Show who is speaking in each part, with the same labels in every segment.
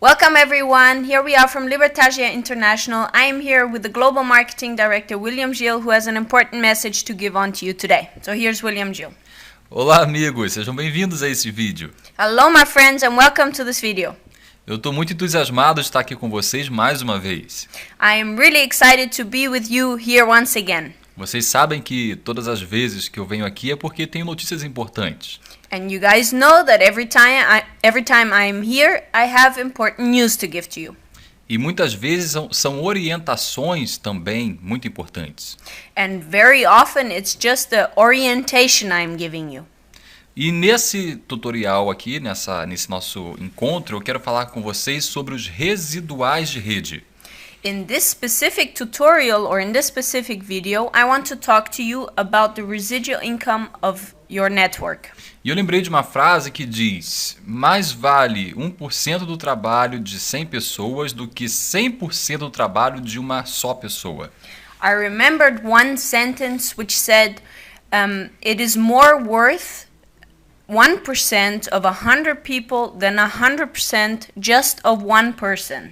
Speaker 1: Welcome everyone, here we are from Libertagia International. I am here with the Global Marketing Director, William Gil, who has an important message to give on to you today. So here's William Gil.
Speaker 2: Olá amigos, sejam bem-vindos a esse vídeo.
Speaker 1: Hello my friends and welcome to this video.
Speaker 2: Eu estou muito entusiasmado de estar aqui com vocês mais uma vez.
Speaker 1: I am really excited to be with you here once again.
Speaker 2: Vocês sabem que todas as vezes que eu venho aqui é porque tenho notícias importantes.
Speaker 1: And you guys know that every time I'm here, I have important news to give to you.
Speaker 2: E muitas vezes são orientações também muito importantes.
Speaker 1: And very often it's just the orientation I'm giving you.
Speaker 2: E nesse tutorial aqui, nesse nosso encontro, eu quero falar com vocês sobre os residuais de rede.
Speaker 1: In this specific tutorial or in this specific video, I want to talk to you about the residual income of your network.
Speaker 2: E eu lembrei de uma frase que diz: mais vale 1% do trabalho de 100 pessoas do que 100% do trabalho de uma só pessoa.
Speaker 1: I remembered one sentence which said, it is more worth 1% of 100 people than 100% just of one person.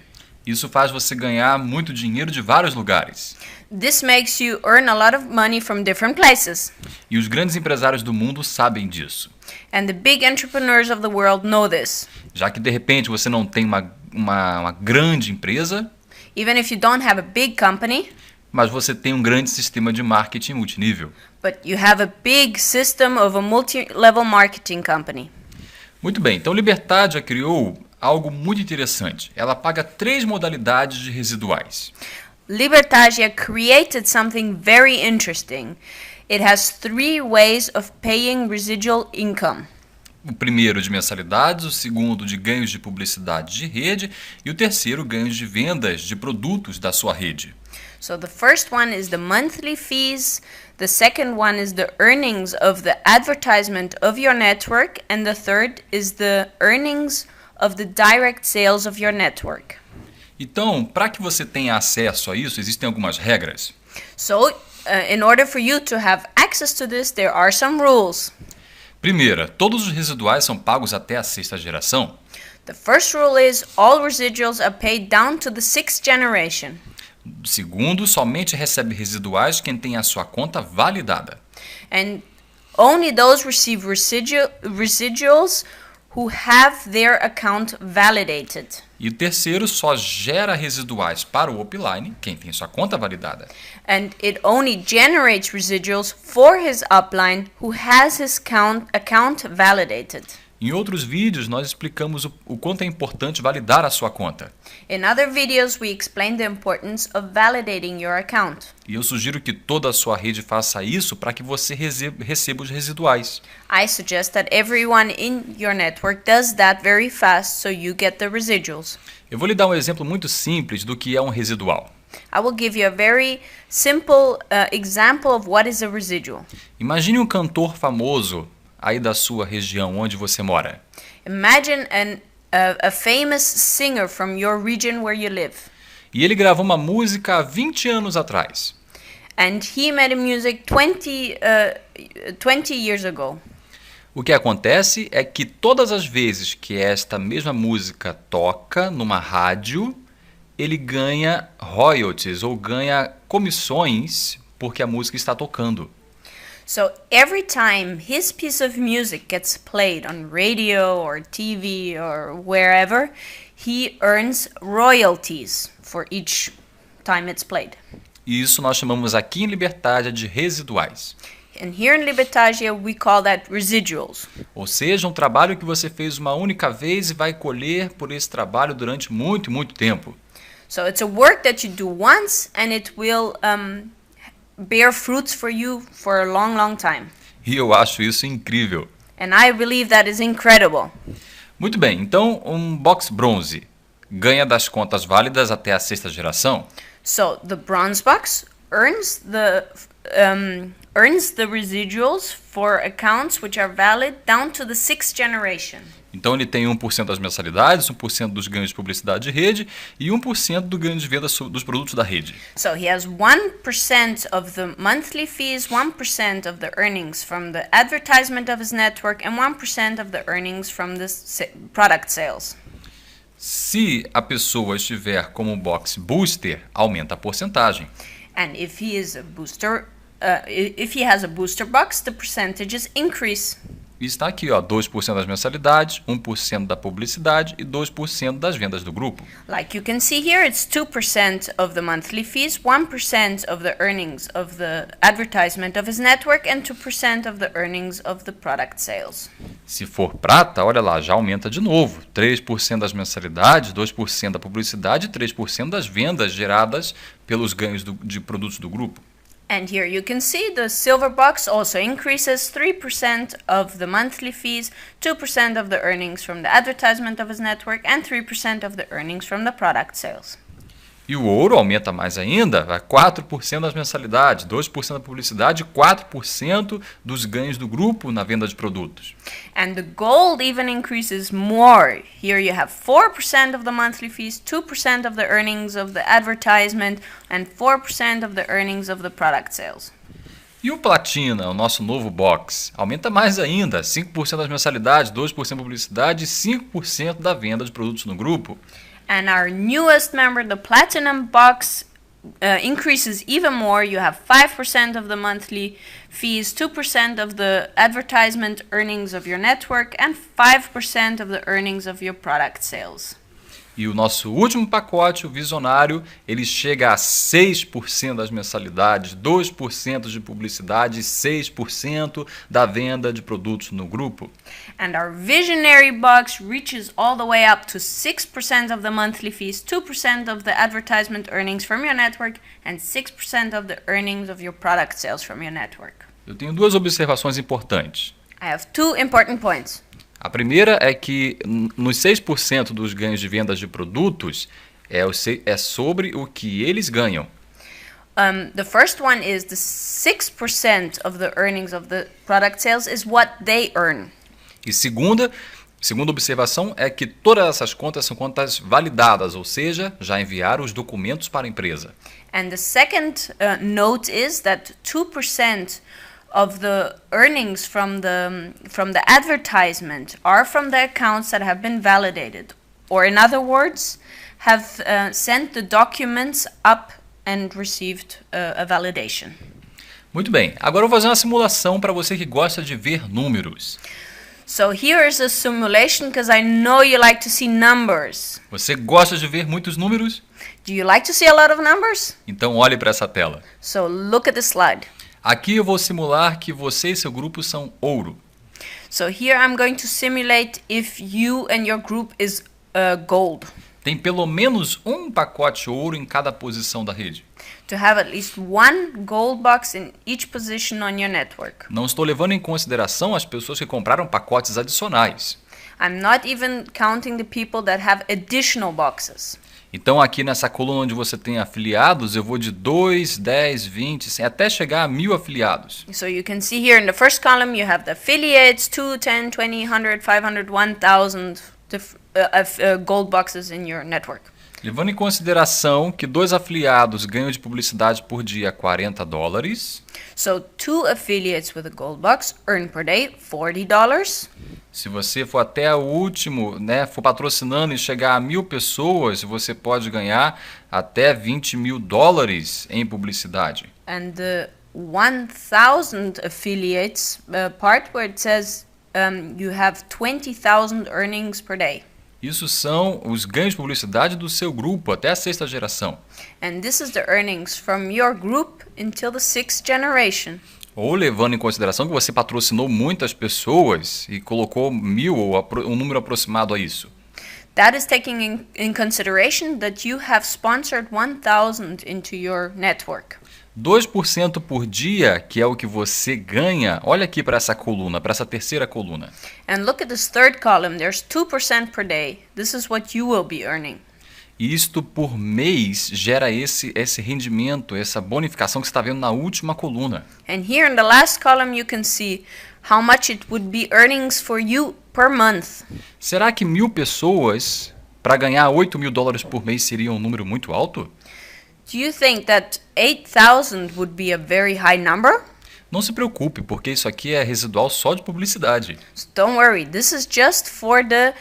Speaker 2: Isso faz você ganhar muito dinheiro de vários lugares.
Speaker 1: This makes you earn a lot of money from different places.
Speaker 2: E os grandes empresários do mundo sabem disso.
Speaker 1: And the big entrepreneurs of the world know this.
Speaker 2: Já que de repente você não tem uma grande empresa,
Speaker 1: Even if you don't have a big company,
Speaker 2: mas você tem um grande sistema de marketing multinível.
Speaker 1: but you have a big system of a multi-level marketing company.
Speaker 2: Muito bem, então Libertadia criou algo muito interessante. Ela paga 3 modalidades de residuais.
Speaker 1: Libertagia created something very interesting. It has 3 ways of paying residual income.
Speaker 2: O primeiro de mensalidades, o segundo de ganhos de publicidade de rede e o terceiro ganhos de vendas de produtos da sua rede.
Speaker 1: So the first one is the monthly fees, the second one is the earnings of the advertisement of your network, and the third is the earnings of the direct sales of your network.
Speaker 2: Então, para que você tenha acesso a isso, existem algumas regras.
Speaker 1: So, in order for you to have access to this, there are some rules.
Speaker 2: Primeira, todos os residuais são pagos até a 6ª geração.
Speaker 1: The first rule is all residuals are paid down to the 6th generation.
Speaker 2: Segundo, somente recebe residuais quem tem a sua conta validada.
Speaker 1: And only those receive residuals who have their account validated.
Speaker 2: E o terceiro, só gera residuais para o upline quem tem sua conta validada.
Speaker 1: And it only generates residuals for his upline who has his account validated.
Speaker 2: Em outros vídeos, nós explicamos o quanto é importante validar a sua conta.
Speaker 1: In other videos, we explain the importance of validating your account.
Speaker 2: E eu sugiro que toda a sua rede faça isso para que você receba os residuais.
Speaker 1: I suggest that everyone in your network does that very fast so you get the residuals.
Speaker 2: Eu vou lhe dar um exemplo muito simples do que é um residual.
Speaker 1: I will give you a very simple example of what is a residual.
Speaker 2: Imagine um cantor famoso aí da sua região, onde você mora.
Speaker 1: Imagine a famous singer from your region where you live.
Speaker 2: E ele gravou uma música há 20 anos atrás.
Speaker 1: And he made a music 20 years ago.
Speaker 2: O que acontece é que todas as vezes que esta mesma música toca numa rádio, ele ganha royalties ou ganha comissões porque a música está tocando.
Speaker 1: So every time his piece of music gets played on radio or TV or wherever, he earns royalties for each time it's played.
Speaker 2: E isso nós chamamos aqui em Libertadia de residuais.
Speaker 1: And here in Libertagia we call that residuals.
Speaker 2: Ou seja, um trabalho que você fez uma única vez e vai colher por esse trabalho durante muito, muito tempo.
Speaker 1: So it's a work that you do once and it will bear fruits for you for a long, long time.
Speaker 2: E eu acho isso incrível.
Speaker 1: And I believe that is incredible.
Speaker 2: Muito bem, então um box bronze ganha das contas válidas até a 6ª geração.
Speaker 1: So the bronze box earns the residuals for accounts which are valid down to the 6th generation.
Speaker 2: Então ele tem 1% das mensalidades, 1% dos ganhos de publicidade de rede e 1% do ganho de venda dos produtos da rede.
Speaker 1: So he has 1% of the monthly fees, 1% of the earnings from the advertisement of his network, and 1% of the earnings from the product sales.
Speaker 2: Se a pessoa estiver como box booster, aumenta a porcentagem.
Speaker 1: And if he is a booster, if he has a booster box, the percentages increase.
Speaker 2: E está aqui, ó, 2% das mensalidades, 1% da publicidade e 2% das vendas do grupo.
Speaker 1: Like you can see here, it's 2% of the monthly fees, 1% of the earnings of the advertisement of his network, and 2% of the earnings of the product sales.
Speaker 2: Se for prata, olha lá, já aumenta de novo. 3% das mensalidades, 2% da publicidade e 3% das vendas geradas pelos ganhos de produtos do grupo.
Speaker 1: And here you can see the silver box also increases 3% of the monthly fees, 2% of the earnings from the advertisement of his network, and 3% of the earnings from the product sales.
Speaker 2: E o ouro aumenta mais ainda, vai 4% das mensalidades, 2% da publicidade e 4% dos ganhos do grupo na venda de produtos.
Speaker 1: And the gold even increases more. Here you have 4% of the monthly fees, 2% of the earnings of the advertisement, and 4% of the earnings of the product sales.
Speaker 2: E o platina, o nosso novo box, aumenta mais ainda, 5% das mensalidades, 2% da publicidade e 5% da venda de produtos no grupo.
Speaker 1: And our newest member, the Platinum Box, increases even more. You have 5% of the monthly fees, 2% of the advertisement earnings of your network, and 5% of the earnings of your product sales.
Speaker 2: E o nosso último pacote, o visionário, ele chega a 6% das mensalidades, 2% de publicidade e 6% da venda de produtos no grupo.
Speaker 1: And our visionary box reaches all the way up to 6% of the monthly fees, 2% of the advertisement earnings from your network, and 6% of the earnings of your product sales from your network.
Speaker 2: Eu tenho duas observações importantes.
Speaker 1: I have two important points.
Speaker 2: A primeira é que nos 6% dos ganhos de vendas de produtos é sobre o que eles ganham.
Speaker 1: The first one is the 6% of the earnings of the product sales is what they earn.
Speaker 2: E segunda observação é que todas essas contas são contas validadas, ou seja, já enviaram os documentos para a empresa.
Speaker 1: And the second note is that 2% of the earnings from the advertisement are from the accounts that have been validated, or in other words, have sent the documents up and received a validation.
Speaker 2: Muito bem, agora eu vou fazer uma simulação para você que gosta de ver números.
Speaker 1: So here is a simulation because I know you like to see numbers.
Speaker 2: Você gosta de ver muitos números?
Speaker 1: Do you like to see a lot of numbers?
Speaker 2: Então olhe para essa tela.
Speaker 1: So look at the slide.
Speaker 2: Aqui eu vou simular que você e seu grupo são ouro.
Speaker 1: So here I'm going to simulate if you and your group is gold.
Speaker 2: Tem pelo menos um pacote ouro em cada posição da rede.
Speaker 1: To have at least one gold box in each position on your network.
Speaker 2: Não estou levando em consideração as pessoas que compraram pacotes adicionais.
Speaker 1: I'm not even counting the people that have additional boxes.
Speaker 2: Então aqui nessa coluna onde você tem afiliados, eu vou de 2, 10, 20, 100, até chegar a 1000 afiliados.
Speaker 1: So you can see here in the first column you have the affiliates, 2, 10, 20, 100, 500, 1000 gold boxes in your network.
Speaker 2: Levando em consideração que 2 afiliados ganham de publicidade por dia $40.
Speaker 1: So 2 affiliates with a gold box earn per day $40.
Speaker 2: Se você for até o último, for patrocinando e chegar a 1000 pessoas, você pode ganhar até $20 mil em publicidade.
Speaker 1: And the 1000 affiliates part where it says you have 20,000 earnings per day.
Speaker 2: Isso são os ganhos de publicidade do seu grupo até a 6ª geração.
Speaker 1: And this is the earnings from your group until the 6th generation.
Speaker 2: Ou levando em consideração que você patrocinou muitas pessoas e colocou 1000 ou um número aproximado a isso.
Speaker 1: That is taking in consideration that you have sponsored 1000 into your network.
Speaker 2: 2% por dia, que é o que você ganha. Olha aqui para essa coluna, para essa terceira coluna.
Speaker 1: And look at this third column. There's 2% per day. This is what you will be earning.
Speaker 2: E isto por mês gera esse rendimento, essa bonificação que você está vendo na última coluna.
Speaker 1: And here in the last column you can see how much it would be earnings for you per month.
Speaker 2: Será que 1000 pessoas para ganhar $8 mil por mês seria um número muito alto?
Speaker 1: Do you think that 8,000 would be a very high number?
Speaker 2: Não se preocupe, porque isso aqui é residual só de publicidade.
Speaker 1: So don't worry, this is just for the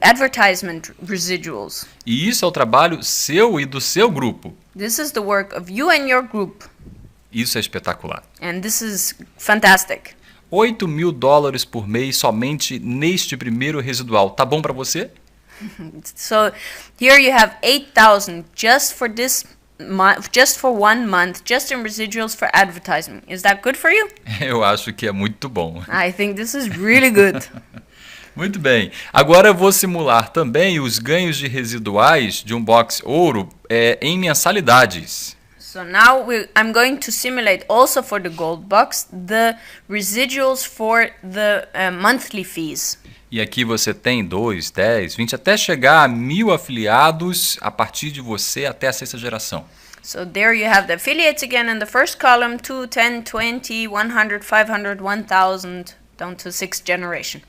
Speaker 1: advertisement residuals.
Speaker 2: E isso é o trabalho seu e do seu grupo.
Speaker 1: This is the work of you and your group.
Speaker 2: Isso é espetacular.
Speaker 1: And this is fantastic.
Speaker 2: $8.000 por mês somente neste primeiro residual. Tá bom para você?
Speaker 1: So here you have 8,000 just for this month, just for 1 month, just in residuals for advertising. Is that good for you?
Speaker 2: Eu acho que é muito bom.
Speaker 1: I think this is really good.
Speaker 2: Muito bem. Agora eu vou simular também os ganhos de residuais de um box ouro em mensalidades.
Speaker 1: So now I'm going to simulate also for the gold box the residuals for the monthly fees.
Speaker 2: E aqui você tem 2, 10, 20, até chegar a 1.000 afiliados a partir de você até a 6ª geração.
Speaker 1: So there you have the affiliates again in the first column, 2, 10, 20, 100, 500, 1,000, down to 6th generation.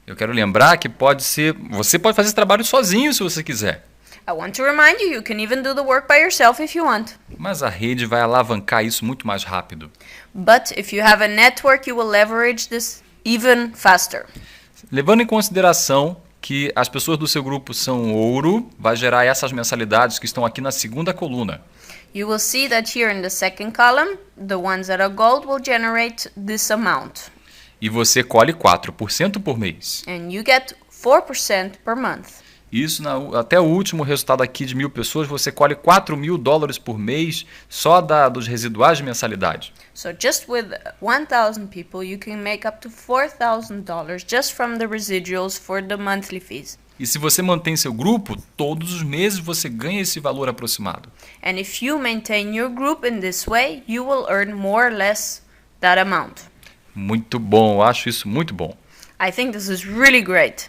Speaker 2: Eu quero lembrar que você pode fazer esse trabalho sozinho se você quiser.
Speaker 1: I want to remind you, you can even do the work by yourself if you want.
Speaker 2: Mas a rede vai alavancar isso muito mais rápido.
Speaker 1: But if you have a network, you will leverage this even faster.
Speaker 2: Levando em consideração que as pessoas do seu grupo são ouro, vai gerar essas mensalidades que estão aqui na segunda coluna.
Speaker 1: You will see that here in the second column, the ones that are gold will generate this amount.
Speaker 2: E você colhe 4% por mês.
Speaker 1: And you get 4% per month.
Speaker 2: Isso até o último resultado aqui de 1.000 pessoas, você colhe $4.000 por mês só dos residuais de mensalidade.
Speaker 1: So just with 1,000 people, you can make up to $4,000 just from the residuals for the monthly fees.
Speaker 2: E se você mantém seu grupo, todos os meses você ganha esse valor aproximado.
Speaker 1: And if you maintain your group in this way, you will earn more or less that amount.
Speaker 2: Muito bom, eu acho isso muito bom.
Speaker 1: I think this is really great.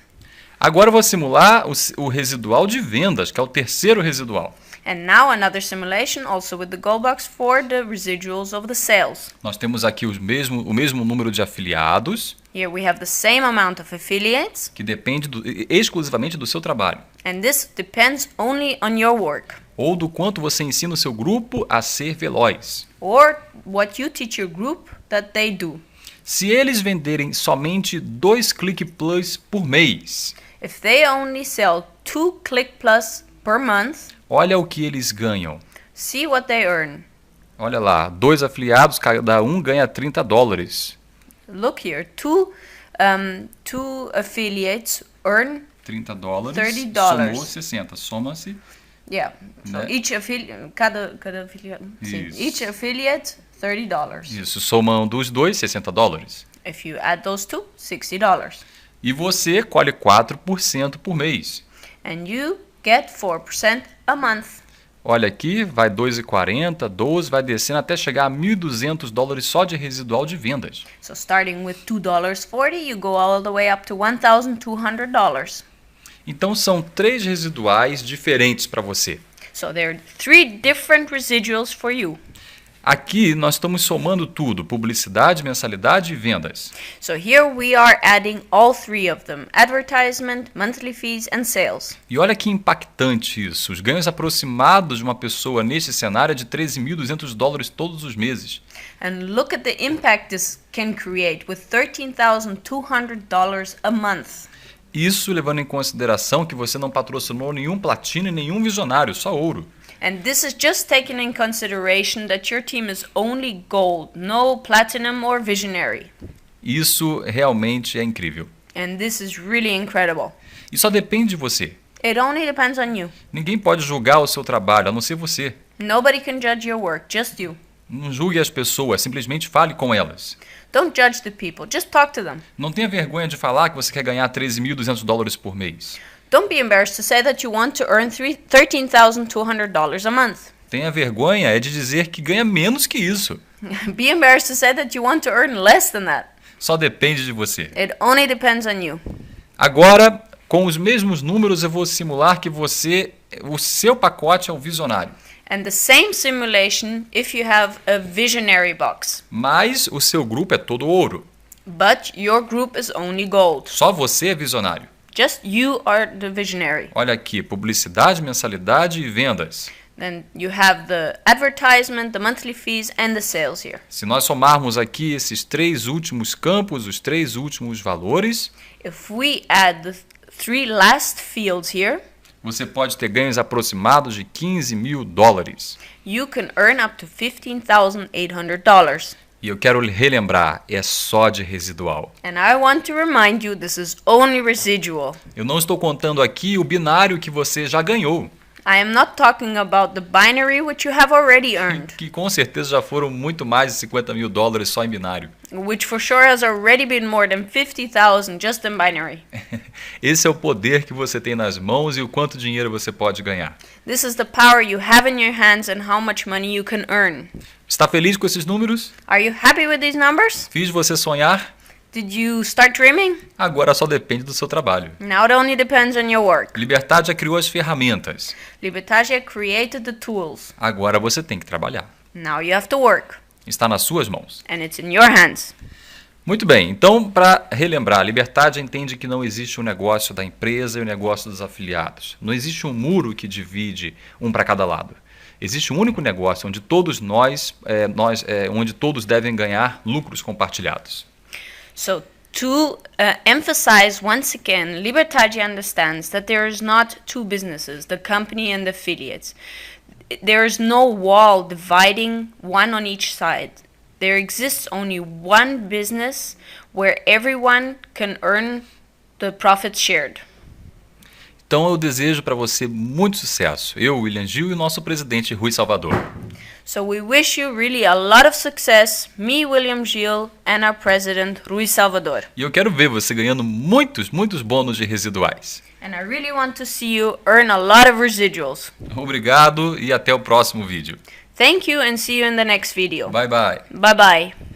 Speaker 2: Agora eu vou simular o residual de vendas, que é o terceiro residual.
Speaker 1: And now another simulation also with the gold box for the residuals of the sales.
Speaker 2: Nós temos aqui o mesmo número de afiliados.
Speaker 1: Here we have the same amount of affiliates.
Speaker 2: Que depende exclusivamente do seu trabalho.
Speaker 1: And this depends only on your work.
Speaker 2: Ou do quanto você ensina o seu grupo a ser veloz.
Speaker 1: Or what you teach your group that they do.
Speaker 2: Se eles venderem somente 2 Click Plus por mês,
Speaker 1: if they only sell 2 Click Plus per month,
Speaker 2: olha o que eles ganham.
Speaker 1: See what they earn.
Speaker 2: Olha lá, 2 afiliados, cada um ganha $30.
Speaker 1: Look here, two affiliates earn
Speaker 2: $30.
Speaker 1: $30.
Speaker 2: Somou 60, soma-se.
Speaker 1: Yeah. So
Speaker 2: Né?
Speaker 1: each affiliate, cada afiliate, sim. Each affiliate $30.
Speaker 2: Isso, somando os dois, $60.
Speaker 1: If you add those two, $60.
Speaker 2: E você colhe 4% por mês.
Speaker 1: And you get 4% a month.
Speaker 2: Olha aqui, vai 2,40, 12, vai descendo até chegar a $1.200 só de residual de vendas.
Speaker 1: So starting with $2.40, you go all the way up to $1,200.
Speaker 2: Então são 3 residuais diferentes para você.
Speaker 1: So there are 3 different residuals for you.
Speaker 2: Aqui nós estamos somando tudo, publicidade, mensalidade e vendas.
Speaker 1: So here we are adding all 3 of them, advertisement, monthly fees and sales.
Speaker 2: E olha que impactante isso, os ganhos aproximados de uma pessoa neste cenário é de $13.200 todos os meses.
Speaker 1: And look at the impact this can create with $13,200 a month.
Speaker 2: Isso levando em consideração que você não patrocinou nenhum platino e nenhum visionário, só ouro.
Speaker 1: And this is just taking in consideration that your team is only gold, no platinum or visionary.
Speaker 2: Isso realmente é incrível.
Speaker 1: And this is really incredible.
Speaker 2: E só depende de você.
Speaker 1: It only depends on you.
Speaker 2: Ninguém pode julgar o seu trabalho, a não ser você.
Speaker 1: Nobody can judge your work, just you.
Speaker 2: Não julgue as pessoas, simplesmente fale com elas.
Speaker 1: Don't judge the people, just talk to them.
Speaker 2: Não tenha vergonha de falar que você quer ganhar $13.200 por mês.
Speaker 1: Don't be embarrassed to say that you want to earn $13,200 a month.
Speaker 2: Tenha vergonha é de dizer que ganha menos que isso.
Speaker 1: Be embarrassed to say that you want to earn less than that.
Speaker 2: Só depende de você.
Speaker 1: It only depends on you.
Speaker 2: Agora, com os mesmos números, eu vou simular que o seu pacote é um visionário.
Speaker 1: And the same simulation if you have a visionary box.
Speaker 2: Mas o seu grupo é todo ouro.
Speaker 1: But your group is only gold.
Speaker 2: Só você é visionário.
Speaker 1: Just you are the visionary.
Speaker 2: Olha aqui, publicidade, mensalidade e vendas.
Speaker 1: Then you have the advertisement, the monthly fees and the sales here.
Speaker 2: Se nós somarmos aqui esses 3 últimos campos, os 3 últimos valores,
Speaker 1: If we add the three last fields here,
Speaker 2: você pode ter ganhos aproximados de $15 mil.
Speaker 1: you can earn up to $15,800.
Speaker 2: E eu quero relembrar, é só de residual.
Speaker 1: And I want to remind you this is only residual.
Speaker 2: Eu não estou contando aqui o binário que você já ganhou,
Speaker 1: I am not talking about the binary which you have already earned,
Speaker 2: que com certeza já foram muito mais de $50 mil só em binário.
Speaker 1: which for sure has already been more than 50,000 just in binary.
Speaker 2: Esse é o poder que você tem nas mãos e o quanto dinheiro você pode ganhar.
Speaker 1: This is the power you have in your hands and how much money you can earn.
Speaker 2: Está feliz com esses números?
Speaker 1: Are you happy with these numbers?
Speaker 2: Fiz você sonhar?
Speaker 1: Did you start dreaming?
Speaker 2: Agora só depende do seu trabalho.
Speaker 1: Now it only depends on your work.
Speaker 2: Libertad criou as ferramentas.
Speaker 1: Libertagia created the tools.
Speaker 2: Agora você tem que trabalhar.
Speaker 1: Now you have to work.
Speaker 2: Está nas suas mãos.
Speaker 1: And it's in your hands.
Speaker 2: Muito bem, então para relembrar, a Libertad entende que não existe um negócio da empresa e o negócio dos afiliados. Não existe um muro que divide um para cada lado. Existe um único negócio onde todos onde todos devem ganhar lucros compartilhados.
Speaker 1: So to emphasize once again, Libertagia understands that there is not two businesses, the company and the affiliates. There is no wall dividing one on each side. There exists only one business where everyone can earn the profits shared.
Speaker 2: Então eu desejo para você muito sucesso. Eu, William Gil, e o nosso presidente Rui Salvador.
Speaker 1: So we wish you really a lot of success, me, William Gil, and our president, Rui Salvador.
Speaker 2: E eu quero ver você ganhando muitos bônus de residuais.
Speaker 1: And I really want to see you earn a lot of residuals.
Speaker 2: Obrigado e até o próximo vídeo.
Speaker 1: Thank you and see you in the next video.
Speaker 2: Bye bye.
Speaker 1: Bye bye.